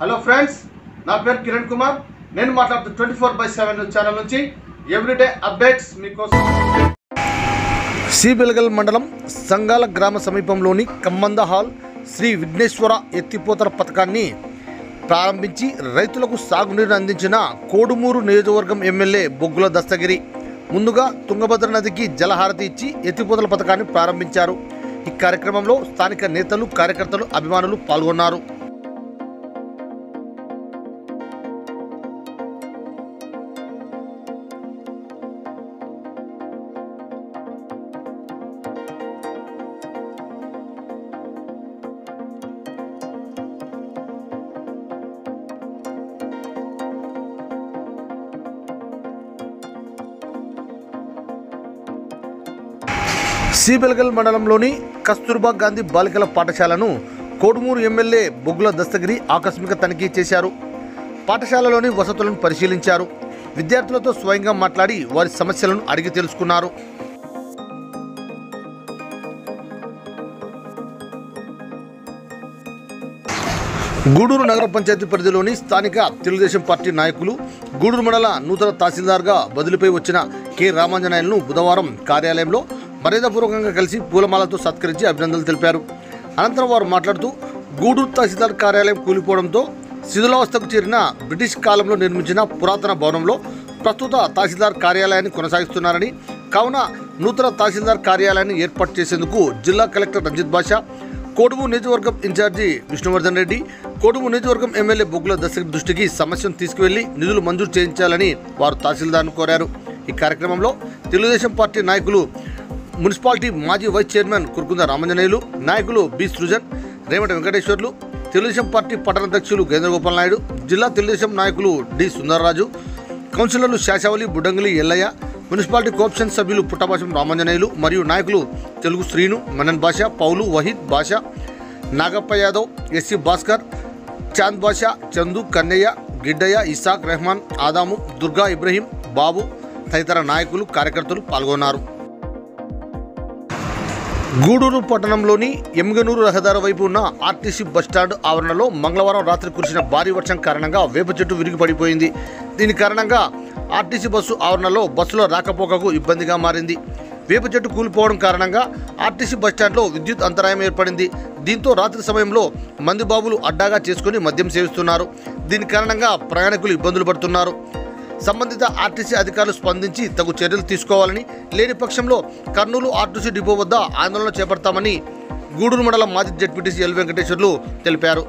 Hello friends, నా పేరు కిరణ్ కుమార్. నేను మాట్లాడుతూ 24/7 ఛానల్ నుంచి ఎవ్రీడే అప్డేట్స్ మీకోసం. శ్రీబెల్గల్ మండలం సంగాల గ్రామ సమీపంలోని కమ్మంద హాల్ శ్రీ విఘ్నేశ్వర ఎత్తిపోతల పథకాన్ని ప్రారంభించి రైతులకు సాగునీరు అందించిన కోడుమూరు నియోజకవర్గం ఎమ్మెల్యే బొగ్గుల దస్తగిరి ముందుగా తుంగభద్ర నదికి జలహారతి ఇచ్చి ఎత్తిపోతల పథకాన్ని ప్రారంభించారు. ఈ కార్యక్రమంలో స్థానిక నేతలు, కార్యకర్తలు, అభిమానులు పాల్గొన్నారు. శ్రీబెల్గల్ మండలంలోని కస్తూర్బా గాంధీ బాలికల పాఠశాలను కోడుమూరు ఎమ్మెల్యే బొగ్గుల దస్తగిరి ఆకస్మిక తనిఖీ చేశారు. పాఠశాలలోని వసతులను పరిశీలించారు. విద్యార్థులతో స్వయంగా మాట్లాడి వారి సమస్యలను అడిగి తెలుసుకున్నారు. గూడూరు నగర పంచాయతీ పరిధిలోని స్థానిక తెలుగుదేశం పార్టీ నాయకులు గూడూరు మండల నూతన తహసీల్దార్గా బదిలీపై వచ్చిన కె రామాంజనేయులను బుధవారం కార్యాలయంలో మర్యాదపూర్వకంగా కలిసి పూలమాలతో సత్కరించి అభినందనలు తెలిపారు. అనంతరం వారు మాట్లాడుతూ గూడూరు తహసీల్దార్ కార్యాలయం కూలిపోవడంతో శిథిలావస్థకు చేరిన బ్రిటిష్ కాలంలో నిర్మించిన పురాతన భవనంలో ప్రస్తుత తహసీల్దార్ కార్యాలయాన్ని కొనసాగిస్తున్నారని, కావున నూతన తహసీల్దార్ కార్యాలయాన్ని ఏర్పాటు చేసేందుకు జిల్లా కలెక్టర్ రంజిత్ బాషా, కోడుమూరు నియోజకవర్గం ఇన్ఛార్జి విష్ణువర్ధన్ రెడ్డి, కోడుమూరు నియోజకవర్గం ఎమ్మెల్యే బొగ్గుల దస్తగిరి దృష్టికి సమస్యను తీసుకువెళ్లి నిధులు మంజూరు చేయించాలని వారు తహసీల్దార్ను కోరారు. ఈ కార్యక్రమంలో తెలుగుదేశం పార్టీ నాయకులు, మున్సిపాలిటీ మాజీ వైస్ చైర్మన్ కురుకుంద రామాంజనేయులు, నాయకులు బి సృజన్, రేమటి వెంకటేశ్వర్లు, తెలుగుదేశం పార్టీ పట్టణ అధ్యక్షులు గేంద్రగోపాల్ నాయుడు, జిల్లా తెలుగుదేశం నాయకులు డి సుందరరాజు, కౌన్సిలర్లు శాశావలి, బుడ్డంగిలి ఎల్లయ్య, మున్సిపాలిటీ కోఆప్షన్ సభ్యులు పుట్టభాషం రామాంజనేయులు మరియు నాయకులు తెలుగు శ్రీను, మనన్ బాషా, పౌలు, వహీద్ బాషా, నాగప్ప యాదవ్, ఎస్సి భాస్కర్, చాంద్ బాషా, చందు, కన్నయ్య, గిడ్డయ్య, ఇసాక్, రెహమాన్, ఆదాము, దుర్గా, ఇబ్రహీం, బాబు తదితర నాయకులు, కార్యకర్తలు పాల్గొన్నారు. గూడూరు పట్టణంలోని ఎమ్గనూరు రహదారి వైపు ఉన్న ఆర్టీసీ బస్టాండ్ ఆవరణలో మంగళవారం రాత్రి కురిసిన భారీ వర్షం కారణంగా వేప చెట్టు విరిగి పడిపోయింది. దీని కారణంగా ఆర్టీసీ బస్సు ఆవరణలో బస్సుల రాకపోకకు ఇబ్బందిగా మారింది. వేప చెట్టు కూలిపోవడం కారణంగా ఆర్టీసీ బస్టాండ్లో విద్యుత్ అంతరాయం ఏర్పడింది. దీంతో రాత్రి సమయంలో మందుబాబులు అడ్డాగా చేసుకుని మద్యం సేవిస్తున్నారు. దీని కారణంగా ప్రయాణికులు ఇబ్బందులు పడుతున్నారు. సంబంధిత ఆర్టీసీ అధికారులు స్పందించి తగు చర్యలు తీసుకోవాలని, లేని పక్షంలో కర్నూలు ఆర్టీసీ డిపో వద్ద ఆందోళన చేపడతామని గూడూరు మండలం మాజీ జెడ్పీటీసీ ఎల్ వెంకటేశ్వర్లు తెలిపారు.